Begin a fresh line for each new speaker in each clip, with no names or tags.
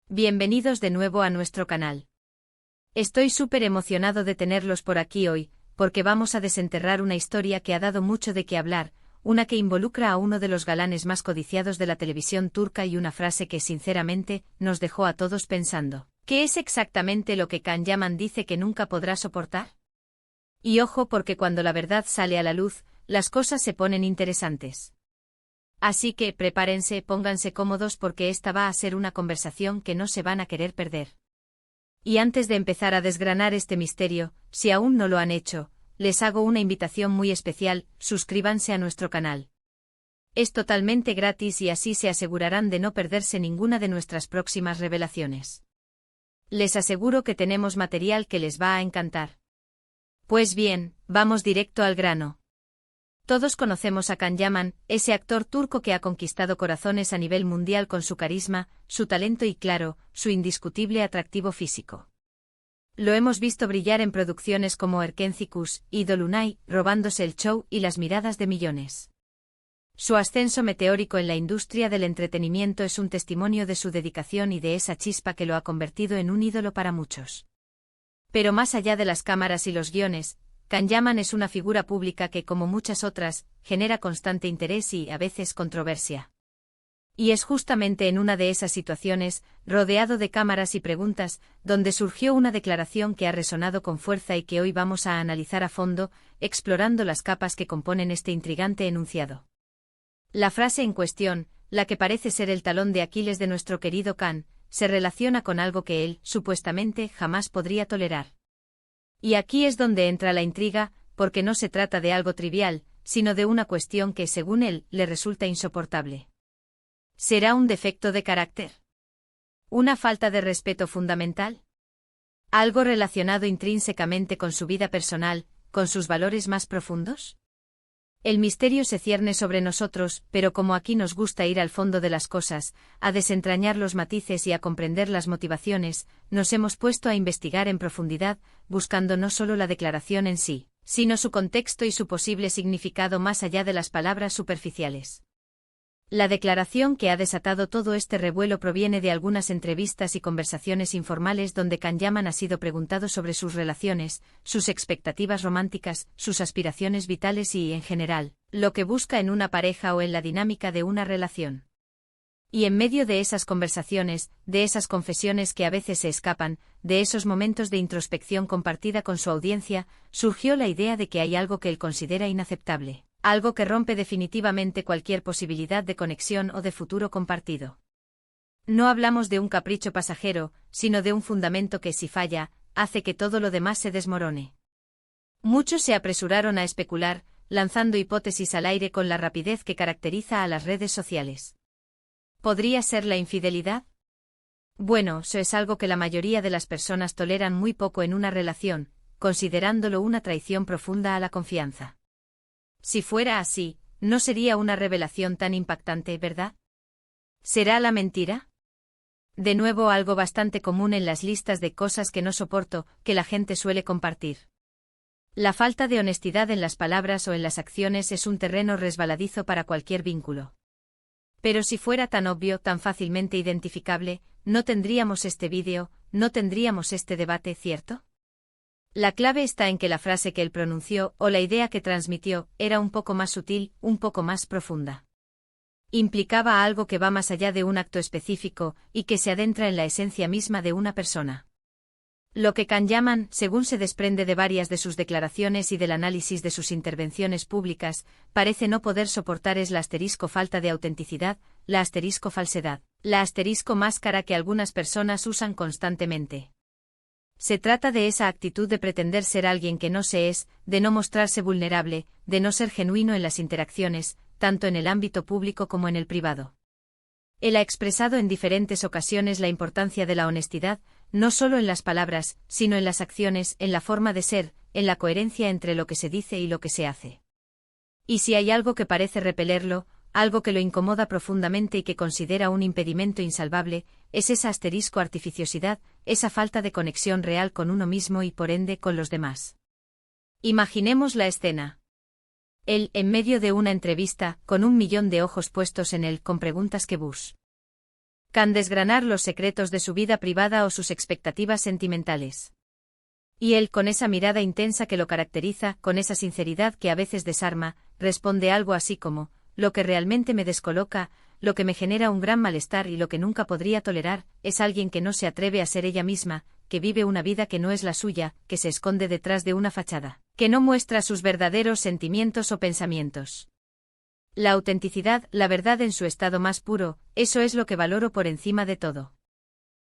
Bienvenidos de nuevo a nuestro canal. Estoy súper emocionado de tenerlos por aquí hoy, porque vamos a desenterrar una historia que ha dado mucho de qué hablar, una que involucra a uno de los galanes más codiciados de la televisión turca y una frase que sinceramente nos dejó a todos pensando. ¿Qué es exactamente lo que Can Yaman dice que nunca podrá soportar? Y ojo porque cuando la verdad sale a la luz, las cosas se ponen interesantes. Así que prepárense, pónganse cómodos porque esta va a ser una conversación que no se van a querer perder. Y antes de empezar a desgranar este misterio, si aún no lo han hecho, les hago una invitación muy especial: suscríbanse a nuestro canal. Es totalmente gratis y así se asegurarán de no perderse ninguna de nuestras próximas revelaciones. Les aseguro que tenemos material que les va a encantar. Pues bien, vamos directo al grano. Todos conocemos a Can Yaman, ese actor turco que ha conquistado corazones a nivel mundial con su carisma, su talento y claro, su indiscutible atractivo físico. Lo hemos visto brillar en producciones como Erkencikus y Dolunay, robándose el show y las miradas de millones. Su ascenso meteórico en la industria del entretenimiento es un testimonio de su dedicación y de esa chispa que lo ha convertido en un ídolo para muchos. Pero más allá de las cámaras y los guiones, Can Yaman es una figura pública que, como muchas otras, genera constante interés y, a veces, controversia. Y es justamente en una de esas situaciones, rodeado de cámaras y preguntas, donde surgió una declaración que ha resonado con fuerza y que hoy vamos a analizar a fondo, explorando las capas que componen este intrigante enunciado. La frase en cuestión, la que parece ser el talón de Aquiles de nuestro querido Can, se relaciona con algo que él, supuestamente, jamás podría tolerar. Y aquí es donde entra la intriga, porque no se trata de algo trivial, sino de una cuestión que, según él, le resulta insoportable. ¿Será un defecto de carácter? ¿Una falta de respeto fundamental? ¿Algo relacionado intrínsecamente con su vida personal, con sus valores más profundos? El misterio se cierne sobre nosotros, pero como aquí nos gusta ir al fondo de las cosas, a desentrañar los matices y a comprender las motivaciones, nos hemos puesto a investigar en profundidad, buscando no solo la declaración en sí, sino su contexto y su posible significado más allá de las palabras superficiales. La declaración que ha desatado todo este revuelo proviene de algunas entrevistas y conversaciones informales donde Can Yaman ha sido preguntado sobre sus relaciones, sus expectativas románticas, sus aspiraciones vitales y, en general, lo que busca en una pareja o en la dinámica de una relación. Y en medio de esas conversaciones, de esas confesiones que a veces se escapan, de esos momentos de introspección compartida con su audiencia, surgió la idea de que hay algo que él considera inaceptable. Algo que rompe definitivamente cualquier posibilidad de conexión o de futuro compartido. No hablamos de un capricho pasajero, sino de un fundamento que, si falla, hace que todo lo demás se desmorone. Muchos se apresuraron a especular, lanzando hipótesis al aire con la rapidez que caracteriza a las redes sociales. ¿Podría ser la infidelidad? Bueno, eso es algo que la mayoría de las personas toleran muy poco en una relación, considerándolo una traición profunda a la confianza. Si fuera así, no sería una revelación tan impactante, ¿verdad? ¿Será la mentira? De nuevo, algo bastante común en las listas de cosas que no soporto, que la gente suele compartir. La falta de honestidad en las palabras o en las acciones es un terreno resbaladizo para cualquier vínculo. Pero si fuera tan obvio, tan fácilmente identificable, no tendríamos este vídeo, no tendríamos este debate, ¿cierto? La clave está en que la frase que él pronunció, o la idea que transmitió, era un poco más sutil, un poco más profunda. Implicaba algo que va más allá de un acto específico, y que se adentra en la esencia misma de una persona. Lo que Can Yaman, según se desprende de varias de sus declaraciones y del análisis de sus intervenciones públicas, parece no poder soportar es la asterisco falta de autenticidad, la asterisco falsedad, la asterisco máscara que algunas personas usan constantemente. Se trata de esa actitud de pretender ser alguien que no se es, de no mostrarse vulnerable, de no ser genuino en las interacciones, tanto en el ámbito público como en el privado. Él ha expresado en diferentes ocasiones la importancia de la honestidad, no solo en las palabras, sino en las acciones, en la forma de ser, en la coherencia entre lo que se dice y lo que se hace. Y si hay algo que parece repelerlo, algo que lo incomoda profundamente y que considera un impedimento insalvable, es esa asterisco artificiosidad, esa falta de conexión real con uno mismo y por ende con los demás. Imaginemos la escena. Él, en medio de una entrevista, con 1 millón de ojos puestos en él, con preguntas que Bush. Can desgranar los secretos de su vida privada o sus expectativas sentimentales. Y él, con esa mirada intensa que lo caracteriza, con esa sinceridad que a veces desarma, responde algo así como: lo que realmente me descoloca, lo que me genera un gran malestar y lo que nunca podría tolerar, es alguien que no se atreve a ser ella misma, que vive una vida que no es la suya, que se esconde detrás de una fachada, que no muestra sus verdaderos sentimientos o pensamientos. La autenticidad, la verdad en su estado más puro, eso es lo que valoro por encima de todo.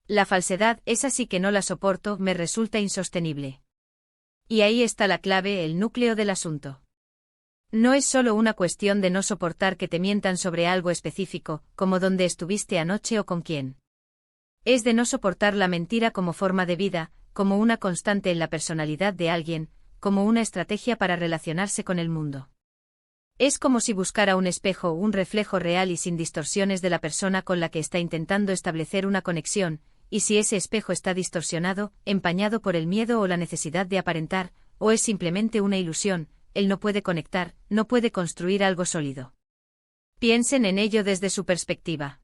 La falsedad, esa sí que no la soporto, me resulta insostenible. Y ahí está la clave, el núcleo del asunto. No es solo una cuestión de no soportar que te mientan sobre algo específico, como dónde estuviste anoche o con quién. Es de no soportar la mentira como forma de vida, como una constante en la personalidad de alguien, como una estrategia para relacionarse con el mundo. Es como si buscara un espejo, un reflejo real y sin distorsiones de la persona con la que está intentando establecer una conexión, y si ese espejo está distorsionado, empañado por el miedo o la necesidad de aparentar, o es simplemente una ilusión, él no puede conectar, no puede construir algo sólido. Piensen en ello desde su perspectiva.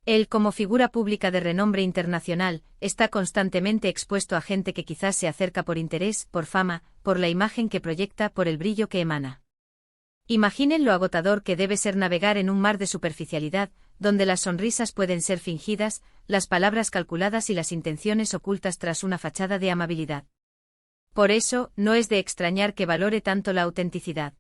Él, como figura pública de renombre internacional, está constantemente expuesto a gente que quizás se acerca por interés, por fama, por la imagen que proyecta, por el brillo que emana. Imaginen lo agotador que debe ser navegar en un mar de superficialidad, donde las sonrisas pueden ser fingidas, las palabras calculadas y las intenciones ocultas tras una fachada de amabilidad. Por eso, no es de extrañar que valore tanto la autenticidad.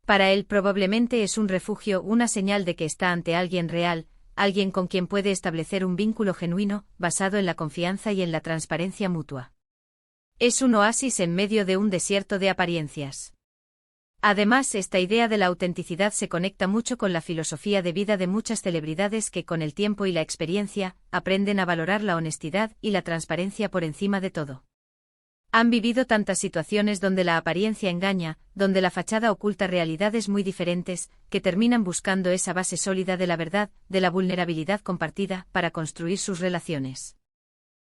Para él probablemente es un refugio, una señal de que está ante alguien real, alguien con quien puede establecer un vínculo genuino, basado en la confianza y en la transparencia mutua. Es un oasis en medio de un desierto de apariencias. Además, esta idea de la autenticidad se conecta mucho con la filosofía de vida de muchas celebridades que, con el tiempo y la experiencia, aprenden a valorar la honestidad y la transparencia por encima de todo. Han vivido tantas situaciones donde la apariencia engaña, donde la fachada oculta realidades muy diferentes, que terminan buscando esa base sólida de la verdad, de la vulnerabilidad compartida, para construir sus relaciones.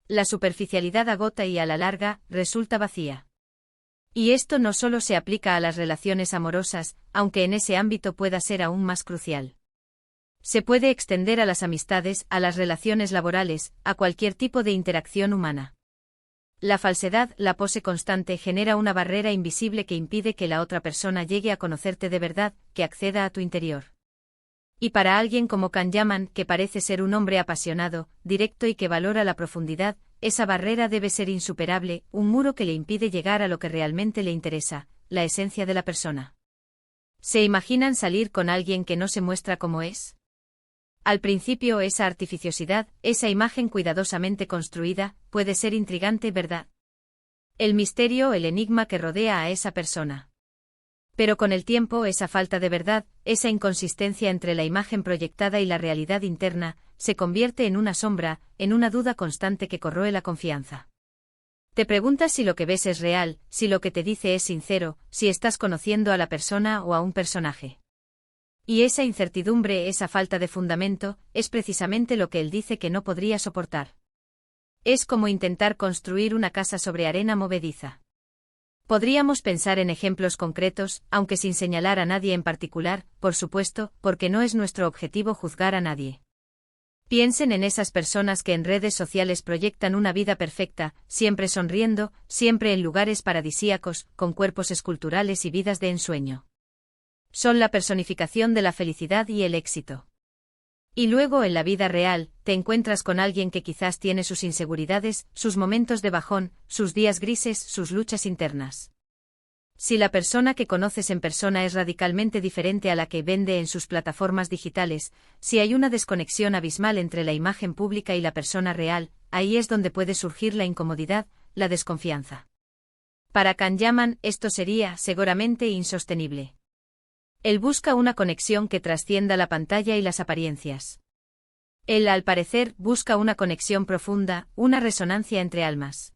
La superficialidad agota y a la larga, resulta vacía. Y esto no solo se aplica a las relaciones amorosas, aunque en ese ámbito pueda ser aún más crucial. Se puede extender a las amistades, a las relaciones laborales, a cualquier tipo de interacción humana. La falsedad, la pose constante, genera una barrera invisible que impide que la otra persona llegue a conocerte de verdad, que acceda a tu interior. Y para alguien como Can Yaman, que parece ser un hombre apasionado, directo y que valora la profundidad, esa barrera debe ser insuperable, un muro que le impide llegar a lo que realmente le interesa, la esencia de la persona. ¿Se imaginan salir con alguien que no se muestra como es? Al principio esa artificiosidad, esa imagen cuidadosamente construida, puede ser intrigante, ¿verdad? El misterio, el enigma que rodea a esa persona. Pero con el tiempo esa falta de verdad, esa inconsistencia entre la imagen proyectada y la realidad interna, se convierte en una sombra, en una duda constante que corroe la confianza. Te preguntas si lo que ves es real, si lo que te dice es sincero, si estás conociendo a la persona o a un personaje. Y esa incertidumbre, esa falta de fundamento, es precisamente lo que él dice que no podría soportar. Es como intentar construir una casa sobre arena movediza. Podríamos pensar en ejemplos concretos, aunque sin señalar a nadie en particular, por supuesto, porque no es nuestro objetivo juzgar a nadie. Piensen en esas personas que en redes sociales proyectan una vida perfecta, siempre sonriendo, siempre en lugares paradisíacos, con cuerpos esculturales y vidas de ensueño. Son la personificación de la felicidad y el éxito. Y luego en la vida real, te encuentras con alguien que quizás tiene sus inseguridades, sus momentos de bajón, sus días grises, sus luchas internas. Si la persona que conoces en persona es radicalmente diferente a la que vende en sus plataformas digitales, si hay una desconexión abismal entre la imagen pública y la persona real, ahí es donde puede surgir la incomodidad, la desconfianza. Para Can Yaman, esto sería, seguramente, insostenible. Él busca una conexión que trascienda la pantalla y las apariencias. Él, al parecer, busca una conexión profunda, una resonancia entre almas.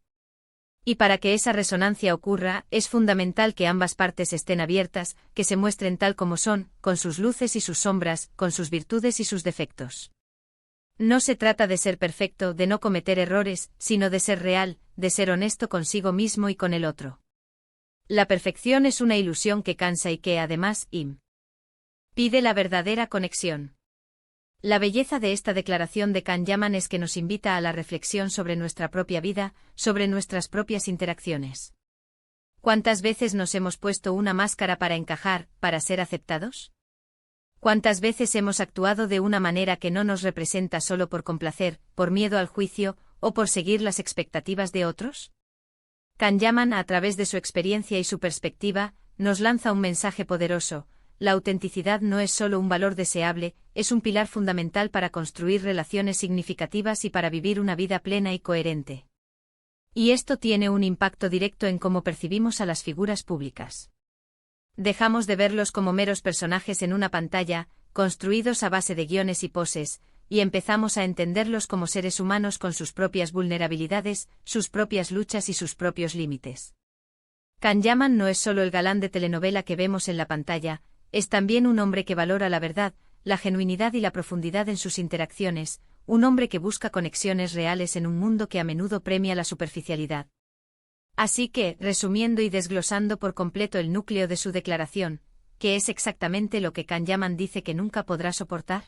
Y para que esa resonancia ocurra, es fundamental que ambas partes estén abiertas, que se muestren tal como son, con sus luces y sus sombras, con sus virtudes y sus defectos. No se trata de ser perfecto, de no cometer errores, sino de ser real, de ser honesto consigo mismo y con el otro. La perfección es una ilusión que cansa y que, además, impide la verdadera conexión. La belleza de esta declaración de Kanyaman es que nos invita a la reflexión sobre nuestra propia vida, sobre nuestras propias interacciones. ¿Cuántas veces nos hemos puesto una máscara para encajar, para ser aceptados? ¿Cuántas veces hemos actuado de una manera que no nos representa solo por complacer, por miedo al juicio, o por seguir las expectativas de otros? Kanyaman, a través de su experiencia y su perspectiva, nos lanza un mensaje poderoso. La autenticidad no es solo un valor deseable, es un pilar fundamental para construir relaciones significativas y para vivir una vida plena y coherente. Y esto tiene un impacto directo en cómo percibimos a las figuras públicas. Dejamos de verlos como meros personajes en una pantalla, construidos a base de guiones y poses, y empezamos a entenderlos como seres humanos con sus propias vulnerabilidades, sus propias luchas y sus propios límites. Kanyaman no es solo el galán de telenovela que vemos en la pantalla, es también un hombre que valora la verdad, la genuinidad y la profundidad en sus interacciones, un hombre que busca conexiones reales en un mundo que a menudo premia la superficialidad. Así que, resumiendo y desglosando por completo el núcleo de su declaración, ¿qué es exactamente lo que Kanyaman dice que nunca podrá soportar?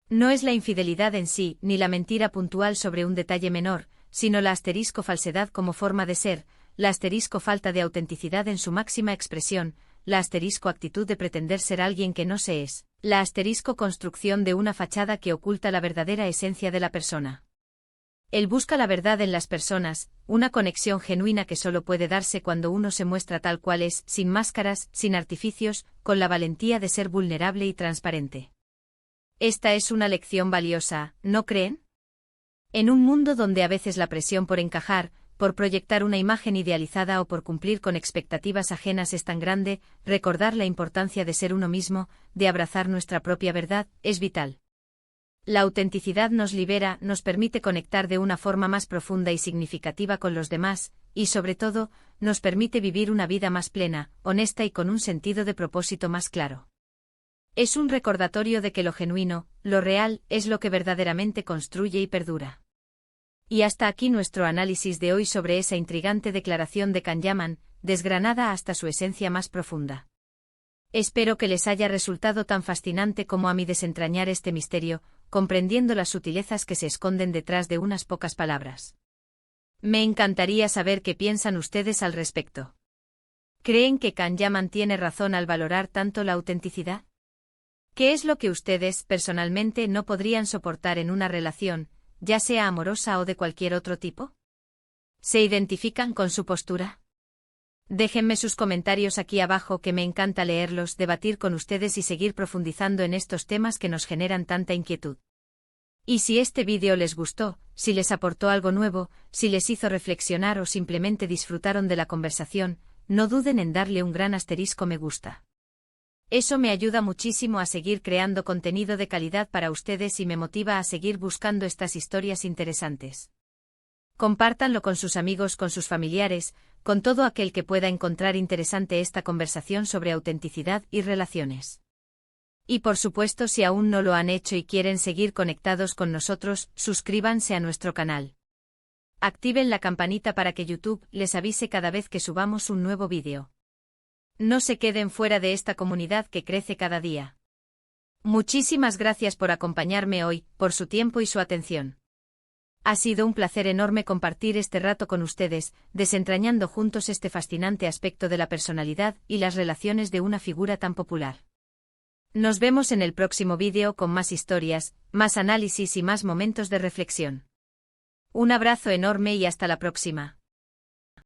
No es la infidelidad en sí, ni la mentira puntual sobre un detalle menor, sino la asterisco falsedad como forma de ser, la asterisco falta de autenticidad en su máxima expresión, la asterisco actitud de pretender ser alguien que no se es, la asterisco construcción de una fachada que oculta la verdadera esencia de la persona. Él busca la verdad en las personas, una conexión genuina que solo puede darse cuando uno se muestra tal cual es, sin máscaras, sin artificios, con la valentía de ser vulnerable y transparente. Esta es una lección valiosa, ¿no creen? En un mundo donde a veces la presión por encajar, por proyectar una imagen idealizada o por cumplir con expectativas ajenas es tan grande, recordar la importancia de ser uno mismo, de abrazar nuestra propia verdad, es vital. La autenticidad nos libera, nos permite conectar de una forma más profunda y significativa con los demás, y sobre todo, nos permite vivir una vida más plena, honesta y con un sentido de propósito más claro. Es un recordatorio de que lo genuino, lo real, es lo que verdaderamente construye y perdura. Y hasta aquí nuestro análisis de hoy sobre esa intrigante declaración de Kanyaman, desgranada hasta su esencia más profunda. Espero que les haya resultado tan fascinante como a mí desentrañar este misterio, comprendiendo las sutilezas que se esconden detrás de unas pocas palabras. Me encantaría saber qué piensan ustedes al respecto. ¿Creen que Kanyaman tiene razón al valorar tanto la autenticidad? ¿Qué es lo que ustedes, personalmente, no podrían soportar en una relación, ya sea amorosa o de cualquier otro tipo? ¿Se identifican con su postura? Déjenme sus comentarios aquí abajo que me encanta leerlos, debatir con ustedes y seguir profundizando en estos temas que nos generan tanta inquietud. Y si este vídeo les gustó, si les aportó algo nuevo, si les hizo reflexionar o simplemente disfrutaron de la conversación, no duden en darle un gran asterisco me gusta. Eso me ayuda muchísimo a seguir creando contenido de calidad para ustedes y me motiva a seguir buscando estas historias interesantes. Compártanlo con sus amigos, con sus familiares, con todo aquel que pueda encontrar interesante esta conversación sobre autenticidad y relaciones. Y por supuesto, si aún no lo han hecho y quieren seguir conectados con nosotros, suscríbanse a nuestro canal. Activen la campanita para que YouTube les avise cada vez que subamos un nuevo vídeo. No se queden fuera de esta comunidad que crece cada día. Muchísimas gracias por acompañarme hoy, por su tiempo y su atención. Ha sido un placer enorme compartir este rato con ustedes, desentrañando juntos este fascinante aspecto de la personalidad y las relaciones de una figura tan popular. Nos vemos en el próximo vídeo con más historias, más análisis y más momentos de reflexión. Un abrazo enorme y hasta la próxima.